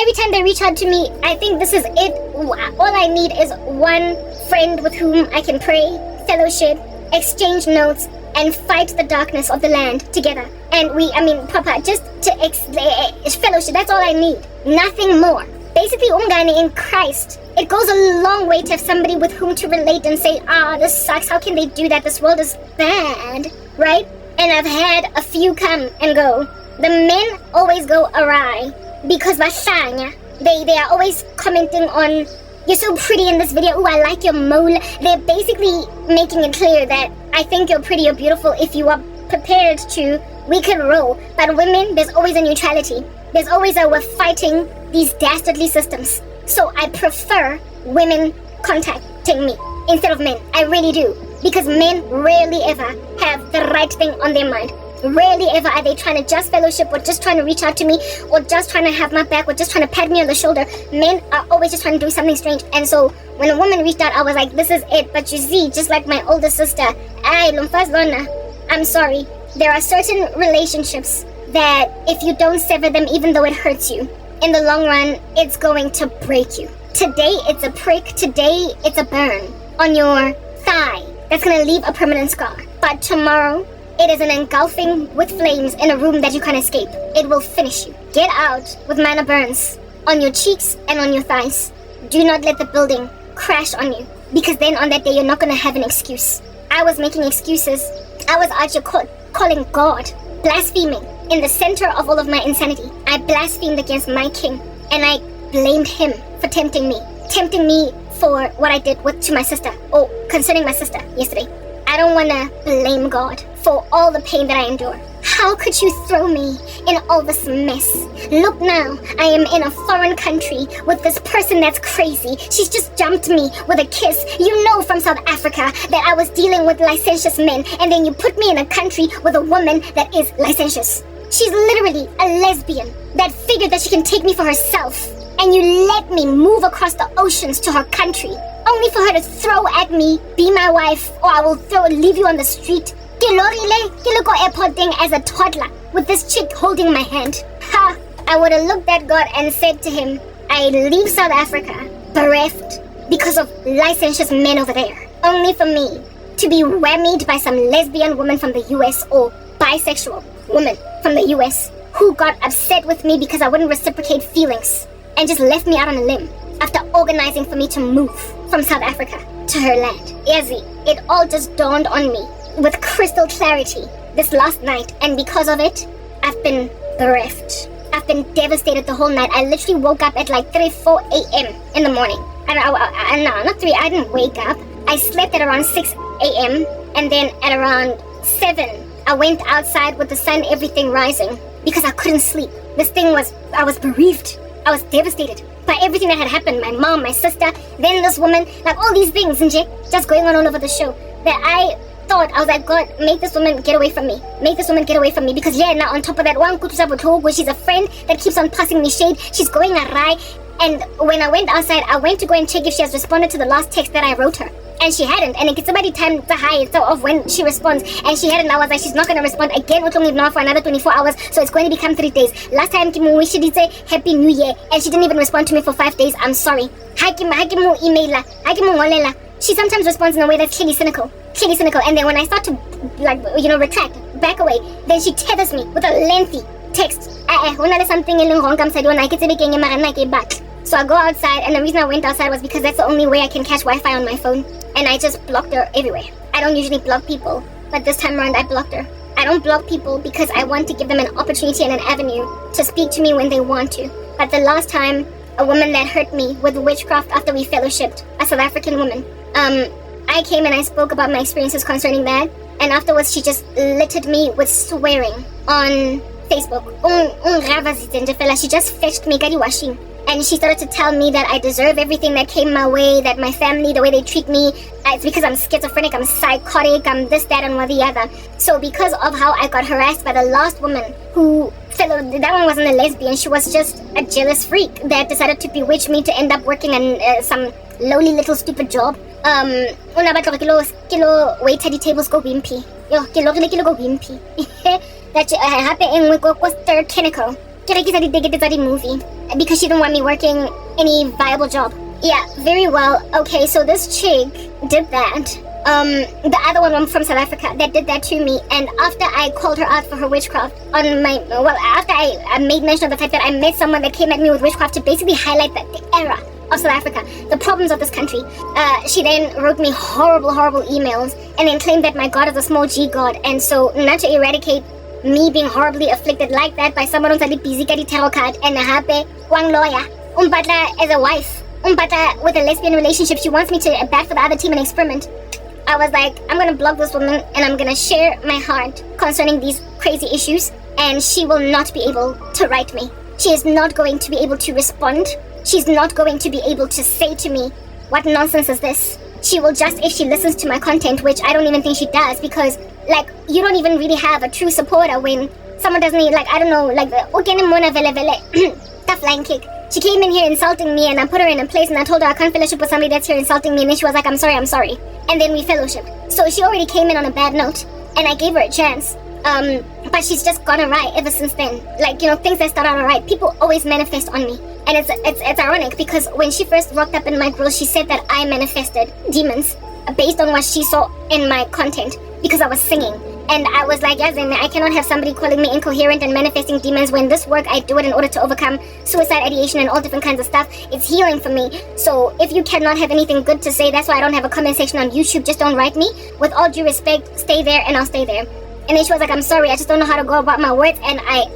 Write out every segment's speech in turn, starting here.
every time they reach out to me, I think this is it. All I need is one friend with whom I can pray, fellowship, exchange notes, and fight the darkness of the land together. And Papa, just to fellowship, that's all I need. Nothing more. Basically, umngane in Christ. It goes a long way to have somebody with whom to relate and say, this sucks. How can they do that? This world is bad, right? And I've had a few come and go. The men always go awry because they are always commenting on, you're so pretty in this video. Ooh, I like your mole. They're basically making it clear that I think you're pretty or beautiful if you are prepared to, we can roll. But women, there's always a neutrality. There's always we're fighting these dastardly systems. So I prefer women contacting me instead of men. I really do. Because men rarely ever have the right thing on their mind. Rarely ever are they trying to just fellowship or just trying to reach out to me or just trying to have my back or just trying to pat me on the shoulder. Men are always just trying to do something strange. And so when a woman reached out, I was like, this is it. But you see, just like my older sister, I'm sorry. There are certain relationships that if you don't sever them, even though it hurts you, in the long run, it's going to break you. Today, it's a prick. Today, it's a burn on your thigh that's going to leave a permanent scar. But tomorrow, it is an engulfing with flames in a room that you can't escape. It will finish you. Get out with minor burns on your cheeks and on your thighs. Do not let the building crash on you, because then on that day, you're not going to have an excuse. I was making excuses. I was out here calling God, blaspheming in the center of all of my insanity. I blasphemed against my king, and I blamed him for tempting me for what I did to my sister, or concerning my sister yesterday. I don't want to blame God for all the pain that I endure. How could you throw me in all this mess? Look now, I am in a foreign country with this person that's crazy. She's just jumped me with a kiss. You know from South Africa that I was dealing with licentious men, and then you put me in a country with a woman that is licentious. She's literally a lesbian that figured that she can take me for herself. And you let me move across the oceans to her country, only for her to throw at me, be my wife, or I will leave you on the street. Go airport thing as a toddler with this chick holding my hand. Ha! I would have looked at God and said to him, I leave South Africa bereft because of licentious men over there, only for me to be whammied by some lesbian woman from the US or bisexual woman from the US who got upset with me because I wouldn't reciprocate feelings and just left me out on a limb after organizing for me to move from South Africa to her land. It all just dawned on me with crystal clarity this last night, and because of it, I've been bereft. I've been devastated the whole night. I literally woke up at like 4 a.m. in the morning. I didn't wake up. I slept at around 6 a.m. and then at around 7, I went outside with the sun, everything rising, because I couldn't sleep. I was bereaved. I was devastated by everything that had happened. My mom, my sister, then this woman, like all these things, just going on all over the show. That I thought, I was like, God, make this woman get away from me. Make this woman get away from me. Because now on top of that, she's a friend that keeps on passing me shade. She's going awry. And when I went outside, I went to go and check if she has responded to the last text that I wrote her. And she hadn't. And it gets somebody time to high of when she responds. And she hadn't. I was like, she's not going to respond again. We're only now for another 24 hours. So it's going to become 3 days. Last time, she did say Happy New Year. And she didn't even respond to me for 5 days. I'm sorry. She sometimes responds in a way that's clearly cynical. And then when I start to, retract, back away, then she tethers me with a lengthy text. So I go outside, and the reason I went outside was because that's the only way I can catch Wi-Fi on my phone. And I just blocked her everywhere. I don't usually block people, but this time around I blocked her. I don't block people because I want to give them an opportunity and an avenue to speak to me when they want to. But the last time, a woman that hurt me with witchcraft after we fellowshipped, a South African woman, I came and I spoke about my experiences concerning that, and afterwards she just littered me with swearing on Facebook. She just fetched me gari washing. And she started to tell me that I deserve everything that came my way, that my family, the way they treat me, it's because I'm schizophrenic, I'm psychotic, I'm this, that, and what the other. So because of how I got harassed by the last woman that one wasn't a lesbian, she was just a jealous freak that decided to bewitch me to end up working in some lowly little stupid job. Kilo waiter di tables go wimpy. Kilo go wimpy. That happened in third clinical. movie because she didn't want me working any viable job. Yeah, very well. Okay, so this chick did that. The other one from South Africa that did that to me, and after I called her out for her witchcraft after I made mention of the fact that I met someone that came at me with witchcraft to basically highlight the era of South Africa, the problems of this country, she then wrote me horrible emails and then claimed that my God is a small G God, and so not to eradicate me being horribly afflicted like that by someone who's a busy ka tarot card and hape wang lawyer as a wife with a lesbian relationship. She wants me to bat for the other team and experiment. I was like, I'm gonna block this woman and I'm gonna share my heart concerning these crazy issues, and she will not be able to write me. She is not going to be able to respond. She's not going to be able to say to me, what nonsense is this? She will just, if she listens to my content, which I don't even think she does, because like, you don't even really have a true supporter when someone doesn't even, like, I don't know, like the tough line kick. She came in here insulting me and I put her in a place and I told her I can't fellowship with somebody that's here insulting me, and then she was like, I'm sorry. And then we fellowshiped. So she already came in on a bad note and I gave her a chance. But she's just gone awry ever since then. Like, you know, things that start out alright, people always manifest on me. And it's ironic because when she first rocked up in my grill, she said that I manifested demons based on what she saw in my content because I was singing. And I was like, yes, and I cannot have somebody calling me incoherent and manifesting demons when this work, I do it in order to overcome suicide ideation and all different kinds of stuff. It's healing for me. So if you cannot have anything good to say, that's why I don't have a comment section on YouTube. Just don't write me. With all due respect, stay there and I'll stay there. And then she was like, I'm sorry, I just don't know how to go about my words. And I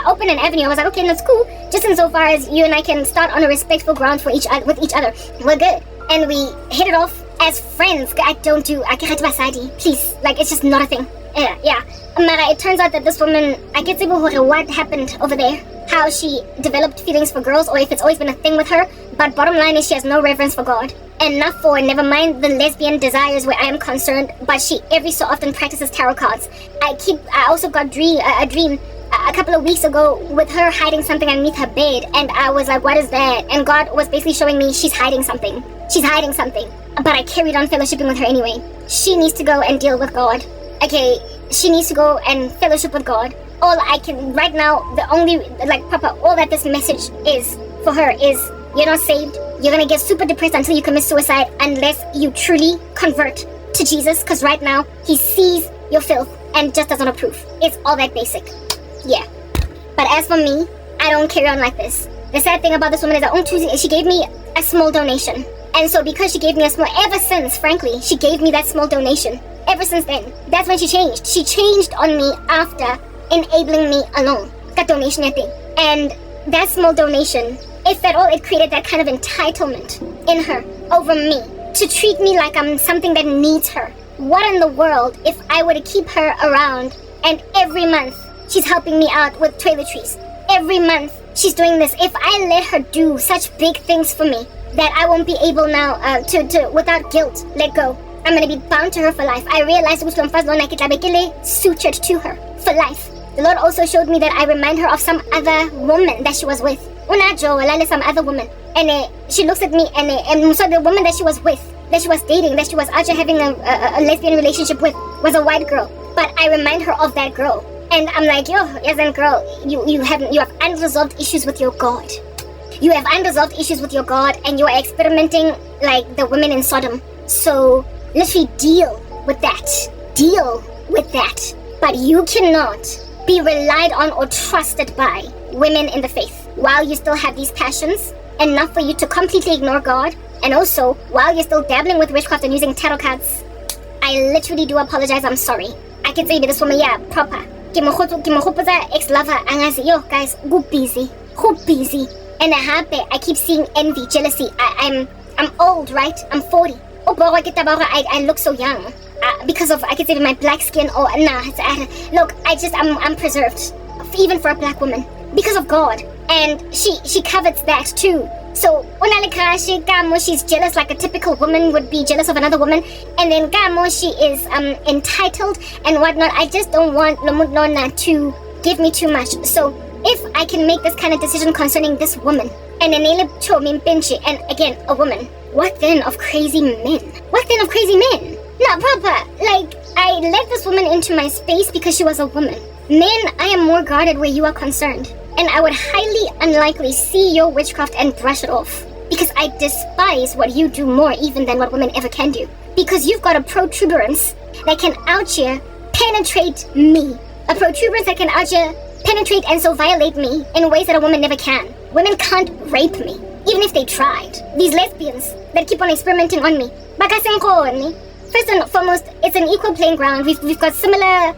opened an avenue. I was like, okay, that's cool. Just insofar as you and I can start on a respectful ground with each other. We're good. And we hit it off as friends. I don't do akirati basadi. Please. Like, it's just not a thing. Yeah. Mara, it turns out that this woman, I can't say what happened over there. How she developed feelings for girls, or if it's always been a thing with her. But bottom line is she has no reverence for God. And not for, never mind the lesbian desires where I am concerned, but she every so often practices tarot cards. I also got a dream a couple of weeks ago with her hiding something underneath her bed, and I was like, what is that? And God was basically showing me she's hiding something. But I carried on fellowshipping with her anyway. She needs to go and deal with God. Okay, she needs to go and fellowship with God. All I can, right now, the only, all that this message is for her is, you're not saved. You're gonna get super depressed until you commit suicide unless you truly convert to Jesus, because right now, he sees your filth and just doesn't approve. It's all that basic. Yeah. But as for me, I don't carry on like this. The sad thing about this woman is that she gave me a small donation. And so because she gave me ever since, frankly, she gave me that small donation. Ever since then, that's when she changed. She changed on me after enabling me alone. That donation thing. And that small donation, if at all, it created that kind of entitlement in her over me to treat me like I'm something that needs her. What in the world if I were to keep her around and every month she's helping me out with toiletries? Every month she's doing this. If I let her do such big things for me that I won't be able now to without guilt, let go. I'm going to be bound to her for life. I realized sutured to her for life. The Lord also showed me that I remind her of some other woman that she was with. Some other woman. And she looks at me and so the woman that she was with, that she was dating, that she was actually having a lesbian relationship with, was a white girl. But I remind her of that girl. And I'm like, girl, you have unresolved issues with your God. You have unresolved issues with your God, and you are experimenting like the women in Sodom. So literally deal with that. But you cannot be relied on or trusted by women in the faith while you still have these passions, enough for you to completely ignore God, and also while you're still dabbling with witchcraft and using tarot cards. I literally do apologize. I'm sorry. I can say this woman, yeah, proper. Ex-lover, guys, go busy. And I keep seeing envy, jealousy. I'm old, right? I'm 40. I look so young. Because of, I could say, my black skin. Look, I'm preserved. Even for a black woman. Because of God. And she covets that too. So, she's jealous like a typical woman would be jealous of another woman. And then she is entitled and whatnot. I just don't want Lomudnona to give me too much. So, if I can make this kind of decision concerning this woman, and and again, a woman, what then of crazy men? Not proper. Like, I let this woman into my space because she was a woman. Men, I am more guarded where you are concerned. and I would highly unlikely see your witchcraft and brush it off. Because I despise what you do more even than what women ever can do. Because you've got a protuberance that can out here penetrate me. A protuberance that can out here penetrate and so violate me in ways that a woman never can. Women can't rape me, even if they tried. These lesbians that keep on experimenting on me. First and foremost, it's an equal playing ground. We've got similar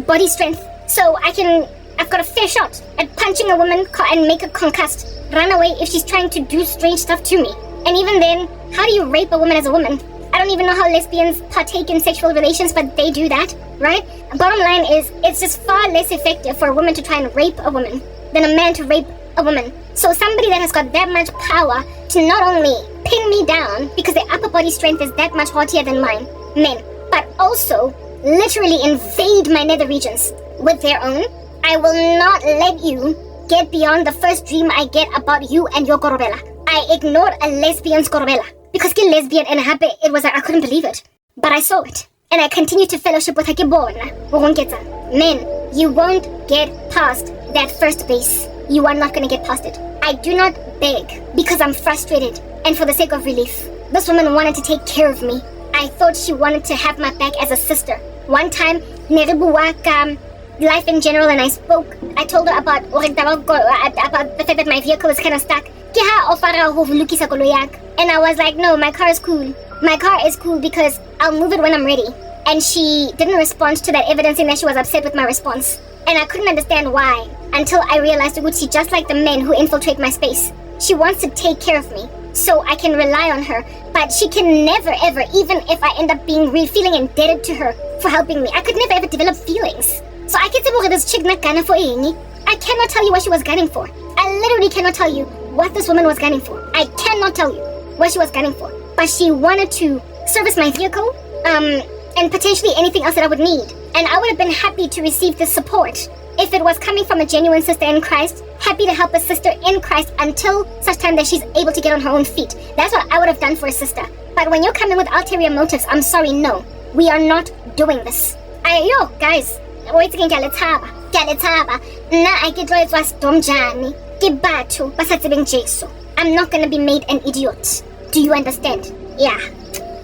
body strength. So I've got a fair shot at punching a woman and make her concussed. Run away if she's trying to do strange stuff to me. And even then, how do you rape a woman as a woman? I don't even know how lesbians partake in sexual relations, but they do that, right? Bottom line is, it's just far less effective for a woman to try and rape a woman than a man to rape a woman. So somebody that has got that much power to not only pin me down because their upper body strength is that much haughtier than mine, men, but also literally invade my nether regions with their own, I will not let you get beyond the first dream I get about you and your gorobela. I ignored a lesbian's gorobela because ke lesbian and happy it was like I couldn't believe it. But I saw it and I continued to fellowship with her. Men, you won't get past that first base. You are not going to get past it. I do not beg because I'm frustrated and for the sake of relief. This woman wanted to take care of me. I thought she wanted to have my back as a sister. One time, life in general, and I told her about the fact that my vehicle is kind of stuck. And I was like, no, my car is cool. My car is cool because I'll move it when I'm ready. And she didn't respond to that, evidencing that she was upset with my response. And I couldn't understand why until I realized Uguchi, just like the men who infiltrate my space, she wants to take care of me so I can rely on her. But she can never ever, even if I end up being feeling indebted to her for helping me, I could never ever develop feelings. So I get to this chick na gana for Eni. I cannot tell you what she was gunning for. I literally cannot tell you what this woman was gunning for. I cannot tell you what she was gunning for. But she wanted to service my vehicle, and potentially anything else that I would need. And I would have been happy to receive this support if it was coming from a genuine sister in Christ, happy to help a sister in Christ until such time that she's able to get on her own feet. That's what I would have done for a sister. But when you're coming with ulterior motives, I'm sorry, no. We are not doing this. Guys, wait again, Galetaba. Na I get it was domjani. Gibatu, basatsibing Jesu. I'm not gonna be made an idiot. Do you understand? Yeah.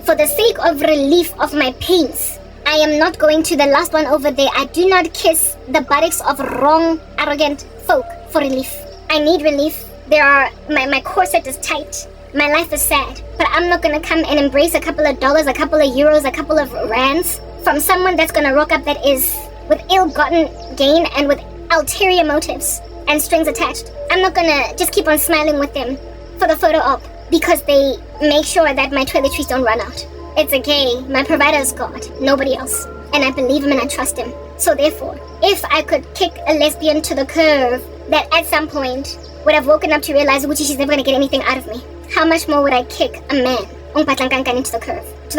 For the sake of relief of my pains, I am not going to the last one over there. I do not kiss the buttocks of wrong, arrogant folk for relief. I need relief. My corset is tight. My life is sad. But I'm not gonna come and embrace a couple of dollars, a couple of euros, a couple of rands from someone that's gonna rock up that is with ill-gotten gain and with ulterior motives and strings attached. I'm not gonna just keep on smiling with them for the photo op because they make sure that my toiletries don't run out. It's okay. My provider is God, nobody else. And I believe him and I trust him. So therefore, if I could kick a lesbian to the curb that at some point would have woken up to realize which she's never gonna get anything out of me, how much more would I kick a man into the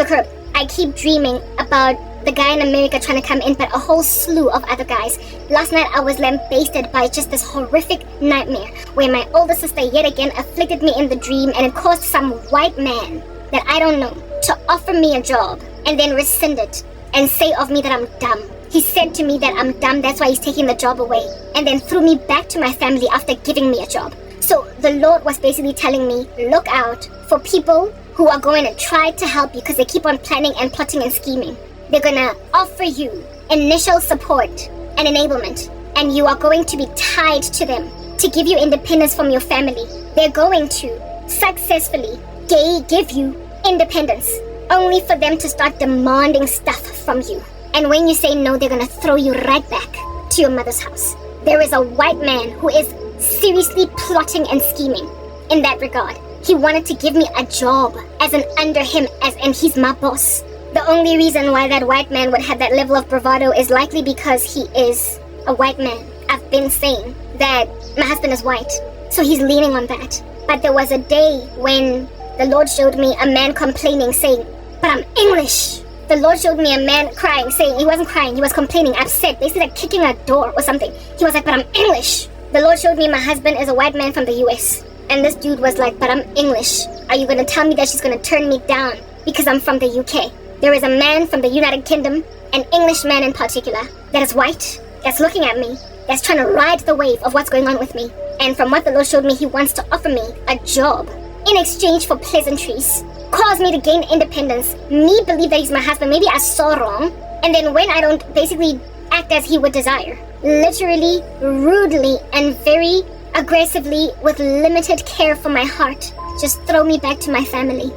curb? I keep dreaming about the guy in America trying to come in, but a whole slew of other guys. Last night I was lambasted by just this horrific nightmare where my older sister yet again afflicted me in the dream, and it caused some white man that I don't know to offer me a job and then rescind it and say of me that I'm dumb. He said to me that I'm dumb, that's why he's taking the job away, and then threw me back to my family after giving me a job. So the Lord was basically telling me, look out for people who are going to try to help you because they keep on planning and plotting and scheming. They're going to offer you initial support and enablement, and you are going to be tied to them to give you independence from your family. They're going to successfully give you independence, only for them to start demanding stuff from you. And when you say no, they're going to throw you right back to your mother's house. There is a white man who is seriously plotting and scheming in that regard. He wanted to give me a job as an under him, and he's my boss. The only reason why that white man would have that level of bravado is likely because he is a white man. I've been saying that my husband is white, so he's leaning on that. But there was a day when the Lord showed me a man complaining, saying, but I'm English. The Lord showed me a man crying, saying, he wasn't crying, he was complaining, upset, basically like kicking a door or something. He was like, but I'm English. The Lord showed me my husband is a white man from the US. And this dude was like, but I'm English. Are you going to tell me that she's going to turn me down because I'm from the UK? There is a man from the United Kingdom, an English man in particular, that is white, that's looking at me, that's trying to ride the wave of what's going on with me. And from what the Lord showed me, he wants to offer me a job in exchange for pleasantries, cause me to gain independence, me believe that he's my husband. Maybe I saw wrong, and then when I don't basically act as he would desire, literally, rudely, and very aggressively, with limited care for my heart, just throw me back to my family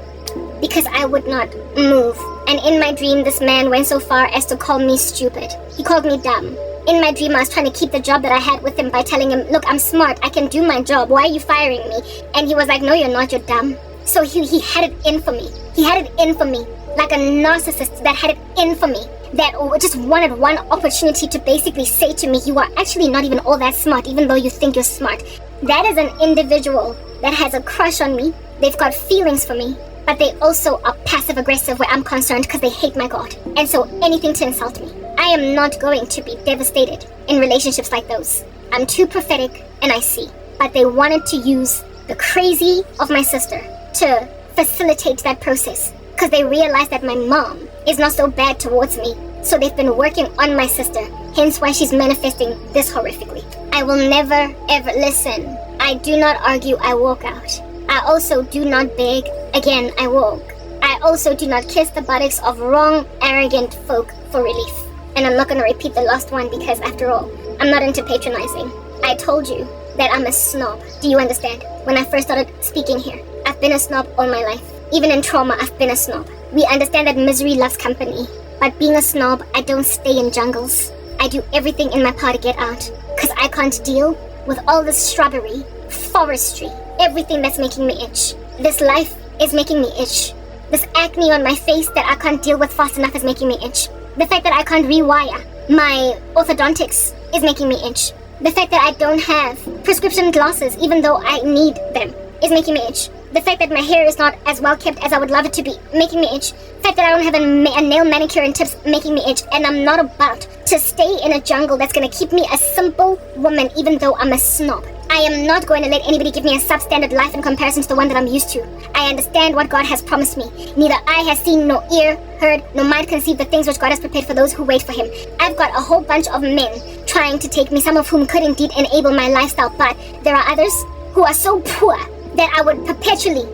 because I would not move. And in my dream, this man went so far as to call me stupid. He called me dumb. In my dream, I was trying to keep the job that I had with him by telling him, look, I'm smart, I can do my job, why are you firing me? And he was like, no, you're not, you're dumb. So he had it in for me. He had it in for me, like a narcissist that had it in for me, that just wanted one opportunity to basically say to me, you are actually not even all that smart, even though you think you're smart. That is an individual that has a crush on me. They've got feelings for me, but they also are passive-aggressive where I'm concerned because they hate my God. And so anything to insult me. I am not going to be devastated in relationships like those. I'm too prophetic and I see. But they wanted to use the crazy of my sister to facilitate that process because they realized that my mom is not so bad towards me. So they've been working on my sister, hence why she's manifesting this horrifically. I will never ever listen. I do not argue, I walk out. I also do not beg, again I walk. I also do not kiss the buttocks of wrong, arrogant folk for relief. And I'm not going to repeat the last one because after all, I'm not into patronizing. I told you that I'm a snob. Do you understand? When I first started speaking here, I've been a snob all my life. Even in trauma, I've been a snob. We understand that misery loves company. But being a snob, I don't stay in jungles. I do everything in my power to get out. Because I can't deal with all this shrubbery, forestry, everything that's making me itch. This life is making me itch. This acne on my face that I can't deal with fast enough is making me itch. The fact that I can't rewire my orthodontics is making me itch. The fact that I don't have prescription glasses, even though I need them, is making me itch. The fact that my hair is not as well kept as I would love it to be, making me itch. The fact that I don't have a nail manicure and tips, making me itch. And I'm not about to stay in a jungle that's going to keep me a simple woman, even though I'm a snob. I am not going to let anybody give me a substandard life in comparison to the one that I'm used to. I understand what God has promised me. Neither eye has seen, nor ear heard, nor mind conceived the things which God has prepared for those who wait for him. I've got a whole bunch of men trying to take me, some of whom could indeed enable my lifestyle, but there are others who are so poor that I would perpetually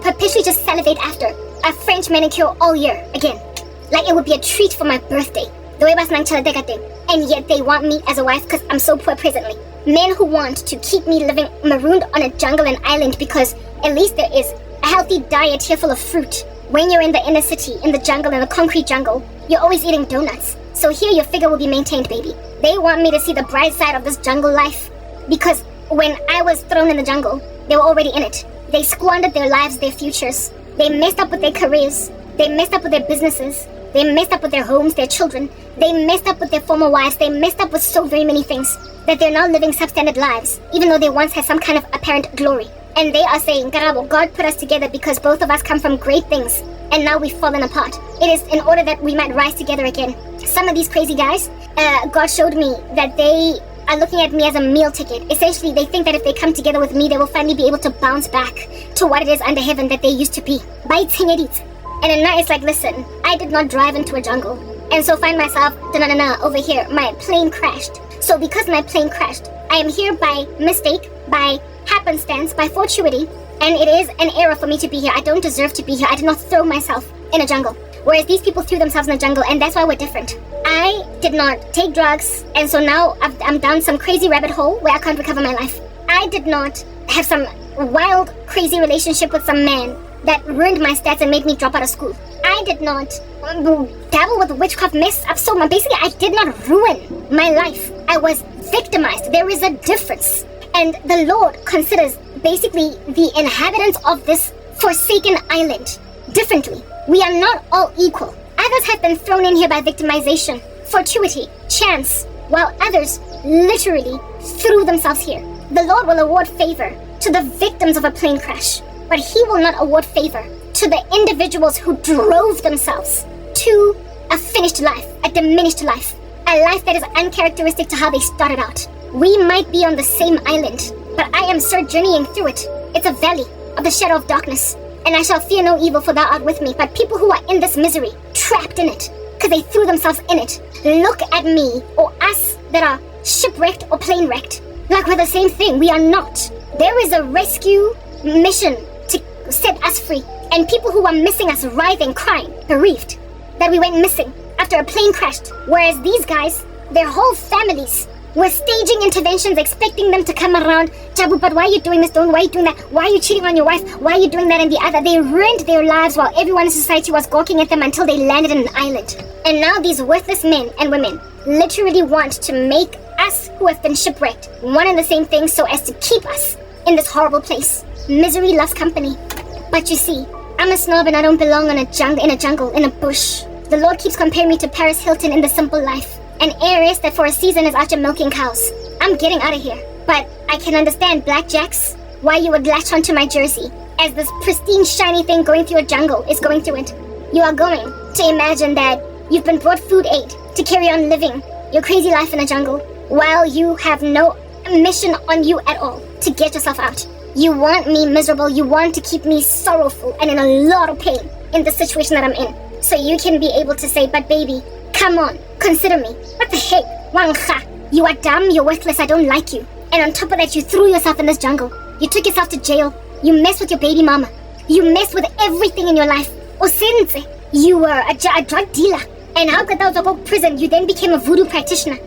perpetually just salivate after a French manicure all year again. Like it would be a treat for my birthday. And yet they want me as a wife because I'm so poor presently. Men who want to keep me living marooned on a jungle and island because at least there is a healthy diet here full of fruit. When you're in the inner city, in the jungle, in the concrete jungle, you're always eating donuts. So here your figure will be maintained, baby. They want me to see the bright side of this jungle life because when I was thrown in the jungle, they were already in it. They squandered their lives, their futures. They messed up with their careers. They messed up with their businesses. They messed up with their homes, their children. They messed up with their former wives. They messed up with so very many things that they're now living substandard lives, even though they once had some kind of apparent glory. And they are saying, Karabo, God put us together because both of us come from great things, and now we've fallen apart. It is in order that we might rise together again. Some of these crazy guys, God showed me that they are looking at me as a meal ticket. Essentially, they think that if they come together with me, they will finally be able to bounce back to what it is under heaven that they used to be. And then now it's like, listen, I did not drive into a jungle. And so find myself, over here, my plane crashed. So because my plane crashed, I am here by mistake, by happenstance, by fortuity, and it is an error for me to be here. I don't deserve to be here. I did not throw myself in a jungle. Whereas these people threw themselves in a jungle, and that's why we're different. I did not take drugs, and so now I'm down some crazy rabbit hole where I can't recover my life. I did not have some wild, crazy relationship with some man that ruined my stats and made me drop out of school. I did not dabble with witchcraft mess up so much. Basically, I did not ruin my life. I was victimized. There is a difference. And the Lord considers basically the inhabitants of this forsaken island differently. We are not all equal. Others have been thrown in here by victimization, fortuity, chance, while others literally threw themselves here. The Lord will award favor to the victims of a plane crash, but he will not award favor to the individuals who drove themselves to a finished life, a diminished life, a life that is uncharacteristic to how they started out. We might be on the same island, but I am journeying through it. It's a valley of the shadow of darkness, and I shall fear no evil, for thou art with me. But people who are in this misery, trapped in it, because they threw themselves in it, look at me, or us that are shipwrecked or plane wrecked. Like we're the same thing. We are not. There is a rescue mission to set us free. And people who are missing us, writhing, crying, bereaved that we went missing after a plane crashed. Whereas these guys, their whole families were staging interventions, expecting them to come around. Jabu, but why are you doing this? Why are you doing that? Why are you cheating on your wife? Why are you doing that and the other? They ruined their lives while everyone in society was gawking at them until they landed in an island. And now these worthless men and women literally want to make us who have been shipwrecked one and the same thing so as to keep us in this horrible place. Misery loves company. But you see, I'm a snob and I don't belong in a jungle, in a bush. The Lord keeps comparing me to Paris Hilton in The Simple Life. An heiress that for a season is out here milking cows. I'm getting out of here. But I can understand, Blackjacks, why you would latch onto my jersey as this pristine, shiny thing going through a jungle is going through it. You are going to imagine that you've been brought food aid to carry on living your crazy life in a jungle while you have no mission on you at all to get yourself out. You want me miserable. You want to keep me sorrowful and in a lot of pain in the situation that I'm in. So you can be able to say, but baby, come on, consider me. What the heck? Wangha. You are dumb, you're worthless, I don't like you. And on top of that, you threw yourself in this jungle. You took yourself to jail. You messed with your baby mama. You messed with everything in your life. Osense, you were a drug dealer. And how could that go to prison? You then became a voodoo practitioner.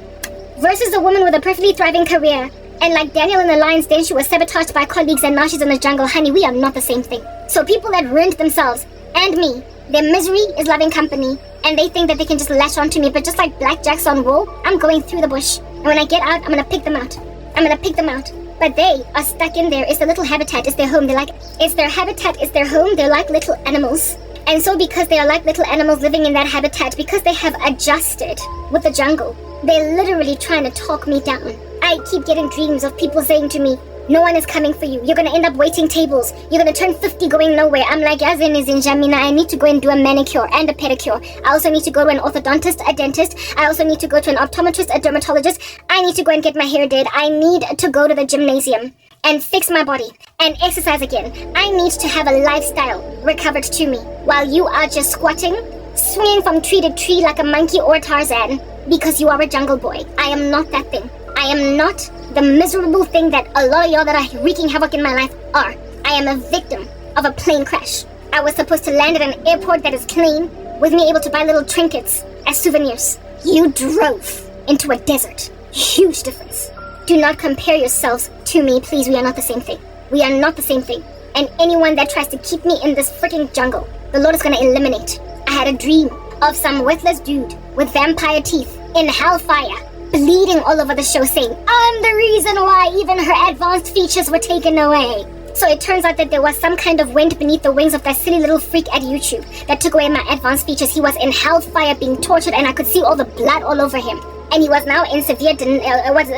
Versus a woman with a perfectly thriving career. And like Daniel in the Lion's Den, she was sabotaged by colleagues and now she's in the jungle. Honey, we are not the same thing. So people that ruined themselves and me, their misery is loving company. And they think that they can just latch onto me. But just like blackjacks on wool, I'm going through the bush. And when I get out, I'm going to pick them out. But they are stuck in there. It's their little habitat. It's their home. It's their habitat. It's their home. They're like little animals. And so because they are like little animals living in that habitat, because they have adjusted with the jungle, they're literally trying to talk me down. I keep getting dreams of people saying to me, no one is coming for you. You're going to end up waiting tables. You're going to turn 50 going nowhere. I'm like, Yazin is in Jamina. I need to go and do a manicure and a pedicure. I also need to go to an orthodontist, a dentist. I also need to go to an optometrist, a dermatologist. I need to go and get my hair did. I need to go to the gymnasium and fix my body and exercise again. I need to have a lifestyle recovered to me while you are just squatting, swinging from tree to tree like a monkey or Tarzan because you are a jungle boy. I am not that thing. I am not the miserable thing that a lot of y'all that are wreaking havoc in my life are. I am a victim of a plane crash. I was supposed to land at an airport that is clean with me able to buy little trinkets as souvenirs. You drove into a desert. Huge difference. Do not compare yourselves to me, please. We are not the same thing. We are not the same thing. And anyone that tries to keep me in this freaking jungle, the Lord is going to eliminate. I had a dream of some worthless dude with vampire teeth in hellfire, bleeding all over the show saying, I'm the reason why even her advanced features were taken away. So it turns out that there was some kind of wind beneath the wings of that silly little freak at YouTube that took away my advanced features. He was in hellfire being tortured and I could see all the blood all over him. And he was now in severe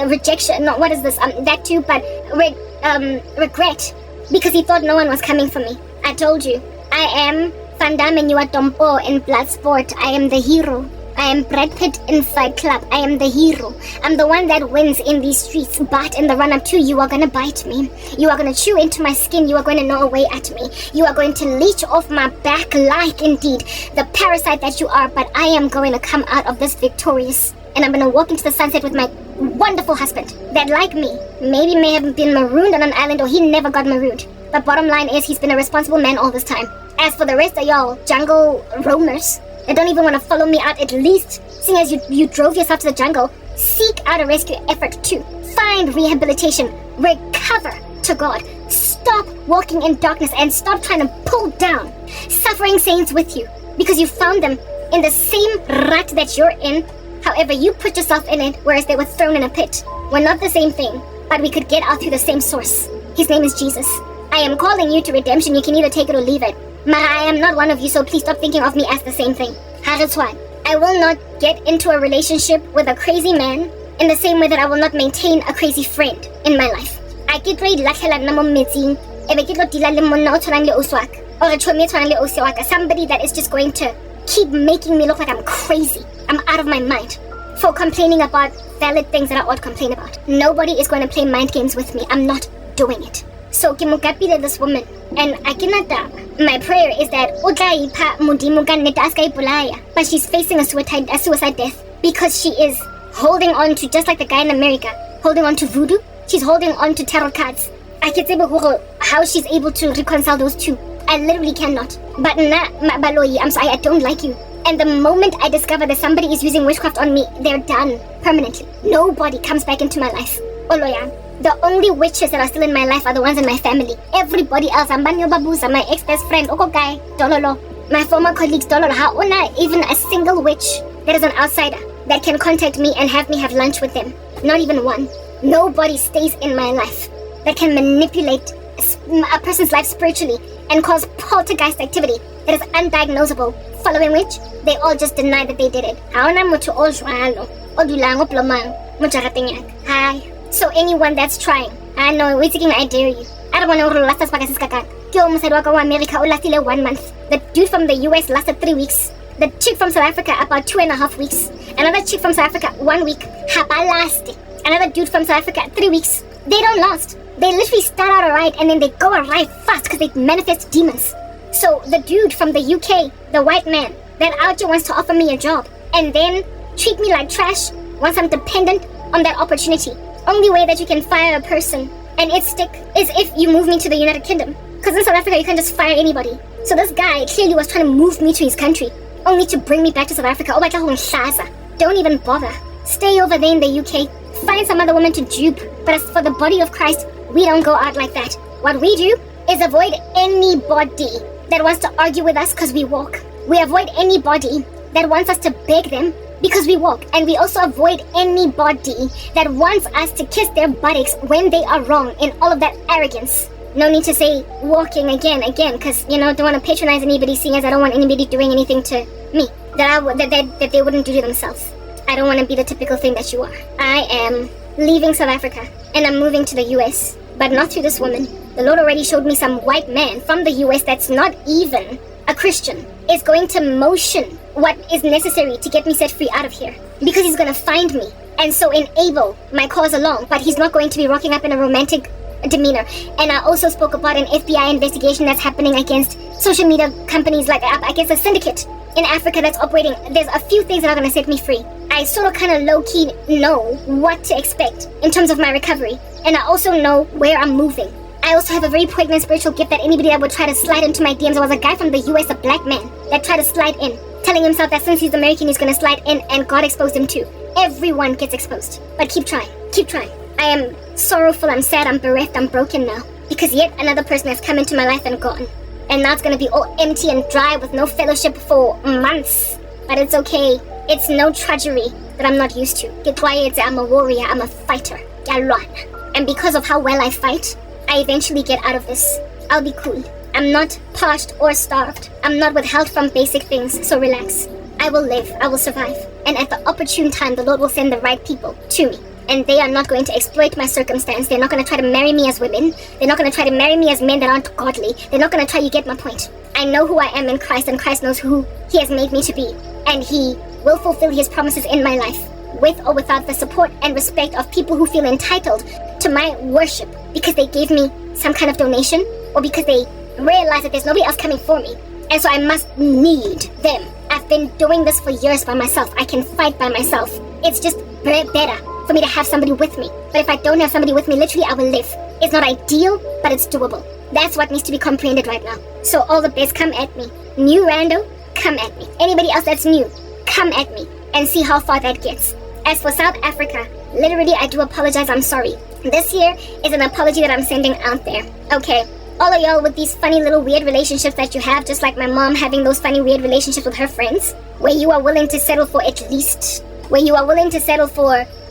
rejection, not what is this, that too, but regret because he thought no one was coming for me. I told you, I am Van Damme and you are Dompo in Bloodsport. I am the hero. I am Brad Pitt in Fight Club. I am the hero. I'm the one that wins in these streets. But in the run-up to, you are going to bite me. You are going to chew into my skin. You are going to gnaw away at me. You are going to leech off my back like indeed the parasite that you are. But I am going to come out of this victorious. And I'm going to walk into the sunset with my wonderful husband that, like me, maybe may have been marooned on an island or he never got marooned. But bottom line is he's been a responsible man all this time. As for the rest of y'all jungle roamers, they don't even want to follow me out, at least, seeing as you drove yourself to the jungle, seek out a rescue effort to find rehabilitation, recover to God. Stop walking in darkness and stop trying to pull down suffering saints with you because you found them in the same rut that you're in. However, you put yourself in it, whereas they were thrown in a pit. We're not the same thing, but we could get out through the same source. His name is Jesus. I am calling you to redemption. You can either take it or leave it. Mara, I am not one of you, so please stop thinking of me as the same thing. I will not get into a relationship with a crazy man in the same way that I will not maintain a crazy friend in my life. I get ready somebody that is just going to keep making me look like I'm crazy. I'm out of my mind for complaining about valid things that I ought to complain about. Nobody is going to play mind games with me. I'm not doing it. So kimukapile this woman, and my prayer is that but she's facing a suicide death because she is holding on to, just like the guy in America, holding on to voodoo. She's holding on to tarot cards. I can say how she's able to reconcile those two. I literally cannot. But Baloyi, I'm sorry, I don't like you. And the moment I discover that somebody is using witchcraft on me, they're done permanently. Nobody comes back into my life. Oloya. The only witches that are still in my life are the ones in my family. Everybody else, Ambanyo Babuza, my ex-best friend, Okokai, Dololo, my former colleagues, Dololo, Haona, even a single witch that is an outsider that can contact me and have me have lunch with them. Not even one. Nobody stays in my life that can manipulate a person's life spiritually and cause poltergeist activity that is undiagnosable. Following which, they all just deny that they did it. Hi. So anyone that's trying, I know, I dare you. I don't want to last us America 1 month. The dude from the US lasted 3 weeks. The chick from South Africa about 2.5 weeks. Another chick from South Africa 1 week. Another dude from South Africa 3 weeks. They don't last. They literally start out alright and then they go alright fast because they manifest demons. So the dude from the UK, the white man, that out here wants to offer me a job and then treat me like trash once I'm dependent on that opportunity. Only way that you can fire a person and it stick is if you move me to the United Kingdom. Because in South Africa, you can't just fire anybody. So this guy clearly was trying to move me to his country, only to bring me back to South Africa. Don't even bother. Stay over there in the UK. Find some other woman to dupe. But as for the body of Christ, we don't go out like that. What we do is avoid anybody that wants to argue with us because we walk. We avoid anybody that wants us to beg them because we walk. And we also avoid anybody that wants us to kiss their buttocks when they are wrong in all of that arrogance. No need to say walking again, because, don't want to patronize anybody, seeing as I don't want anybody doing anything to me that they wouldn't do to themselves. I don't want to be the typical thing that you are. I am leaving South Africa and I'm moving to the US, but not through this woman. The Lord already showed me some white man from the US that's not even a Christian is going to motion what is necessary to get me set free out of here, because he's going to find me and so enable my cause along, but he's not going to be rocking up in a romantic demeanor. And I also spoke about an FBI investigation that's happening against social media companies, like against a syndicate in Africa that's operating. There's a few things that are going to set me free. I sort of kind of low-key know what to expect in terms of my recovery, and I also know where I'm moving. I also have a very poignant spiritual gift that anybody that would try to slide into my DMs. There was a guy from the US, a black man, that tried to slide in, telling himself that since he's American, he's going to slide in, and God exposed him too. Everyone gets exposed. But keep trying. Keep trying. I am sorrowful, I'm sad, I'm bereft, I'm broken now. Because yet another person has come into my life and gone. And now it's going to be all empty and dry with no fellowship for months. But it's okay. It's no tragedy that I'm not used to. Get quiet, I'm a warrior, I'm a fighter. And because of how well I fight, I eventually get out of this. I'll be cool. I'm not parched or starved. I'm not withheld from basic things, so relax. I will live. I will survive. And at the opportune time, the Lord will send the right people to me. And they are not going to exploit my circumstance. They're not going to try to marry me as women. They're not going to try to marry me as men that aren't godly. They're not going to try, you get my point. I know who I am in Christ, and Christ knows who He has made me to be. And He will fulfill His promises in my life, with or without the support and respect of people who feel entitled to my worship because they gave me some kind of donation, or because they realize that there's nobody else coming for me. And so I must need them. I've been doing this for years by myself. I can fight by myself. It's just better for me to have somebody with me. But if I don't have somebody with me, literally I will live. It's not ideal, but it's doable. That's what needs to be comprehended right now. So all the best, come at me. New rando, come at me. Anybody else that's new, come at me and see how far that gets. As for South Africa, literally I do apologize, I'm sorry. This here is an apology that I'm sending out there. Okay, all of y'all with these funny little weird relationships that you have, just like my mom having those funny weird relationships with her friends, where you are willing to settle for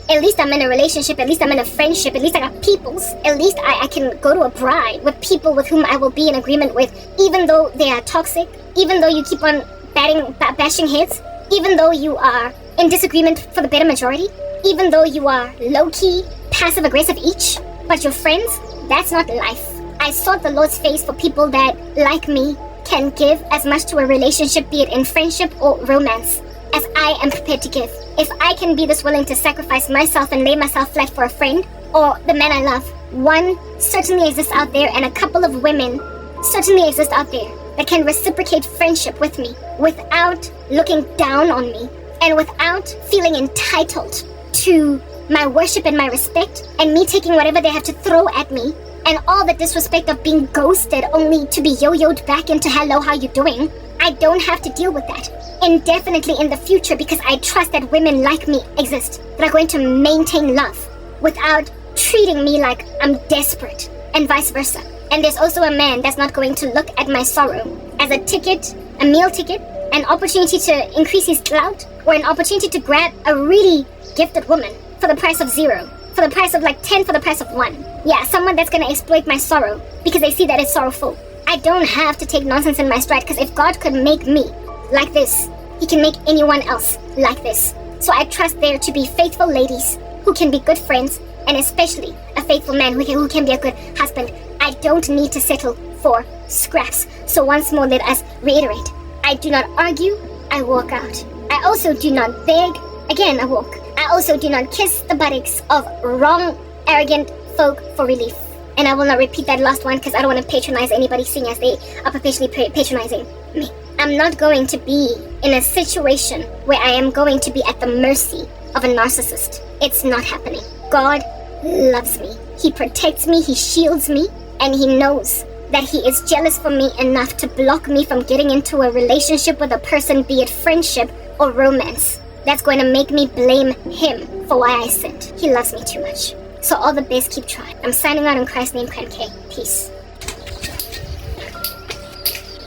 at least I'm in a relationship, at least I'm in a friendship, at least I got peoples, at least I can go to a bride with people with whom I will be in agreement with, even though they are toxic, even though you keep on bashing heads, even though you are in disagreement for the better majority, even though you are low-key, passive-aggressive each, but your friends, that's not life. I sought the Lord's face for people that, like me, can give as much to a relationship, be it in friendship or romance, as I am prepared to give. If I can be this willing to sacrifice myself and lay myself flat for a friend, or the man I love, one certainly exists out there, and a couple of women certainly exist out there that can reciprocate friendship with me without looking down on me and without feeling entitled to my worship and my respect, and me taking whatever they have to throw at me, and all the disrespect of being ghosted only to be yo-yoed back into hello, how you doing? I don't have to deal with that indefinitely in the future, because I trust that women like me exist that are going to maintain love without treating me like I'm desperate, and vice versa. And there's also a man that's not going to look at my sorrow as a ticket, a meal ticket, an opportunity to increase his clout, or an opportunity to grab a really gifted woman for the price of 0, for the price of like 10, for the price of 1. Yeah, someone that's gonna exploit my sorrow because they see that it's sorrowful. I don't have to take nonsense in my stride, because if God could make me like this, he can make anyone else like this. So I trust there to be faithful ladies who can be good friends, and especially a faithful man who can be a good husband. I don't need to settle for scraps. So once more, let us reiterate. I do not argue, I walk out. I also do not beg, again I walk. I also do not kiss the buttocks of wrong, arrogant folk for relief. And I will not repeat that last one, because I don't want to patronize anybody, seeing as they are perpetually patronizing me. I'm not going to be in a situation where I am going to be at the mercy of a narcissist. It's not happening. God loves me. He protects me, he shields me, and he knows that he is jealous for me enough to block me from getting into a relationship with a person, be it friendship or romance, that's going to make me blame him for why I sinned. He loves me too much. So all the best, keep trying. I'm signing out in Christ's name, K. Peace.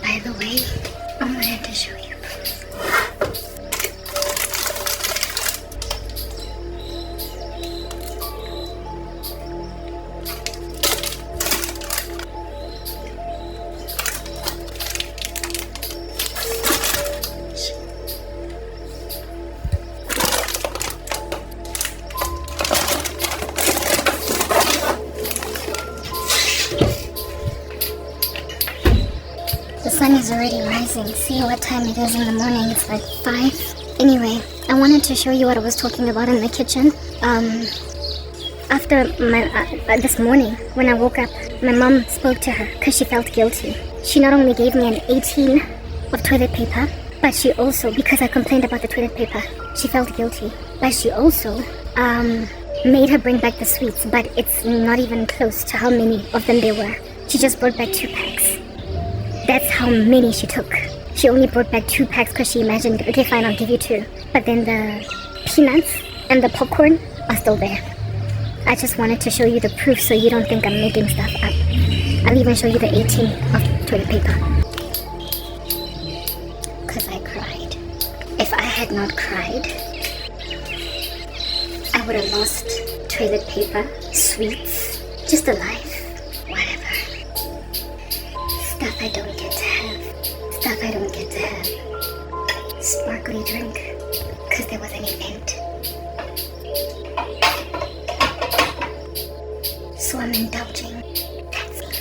By the way, I wanted to show you. The sun is already rising. See what time it is in the morning. It's like 5. Anyway, I wanted to show you what I was talking about in the kitchen. After this morning, when I woke up, my mom spoke to her because she felt guilty. She not only gave me an 18 of toilet paper, but she also, because I complained about the toilet paper, she felt guilty. But she also made her bring back the sweets, but it's not even close to how many of them there were. She just brought back 2 packs. That's how many she took. She only brought back 2 packs because she imagined, okay fine, I'll give you 2. But then the peanuts and the popcorn are still there. I just wanted to show you the proof so you don't think I'm making stuff up. I'll even show you the 18 of toilet paper. Because I cried. If I had not cried, I would have lost toilet paper, sweets, just a life, whatever. Stuff I don't get to have. Stuff I don't get to have. Sparkly drink, because there was an event. So I'm indulging. That's it.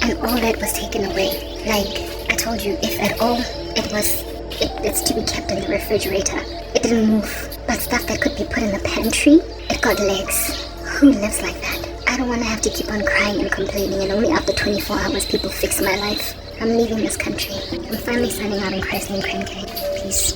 And all that was taken away. Like I told you, if at all, it's to be kept in the refrigerator. It didn't move. But stuff that could be put in the pantry, it got legs. Who lives like that? I don't want to have to keep on crying and complaining, and only after 24 hours people fix my life. I'm leaving this country. I'm finally signing out in Christ's name, K. Peace.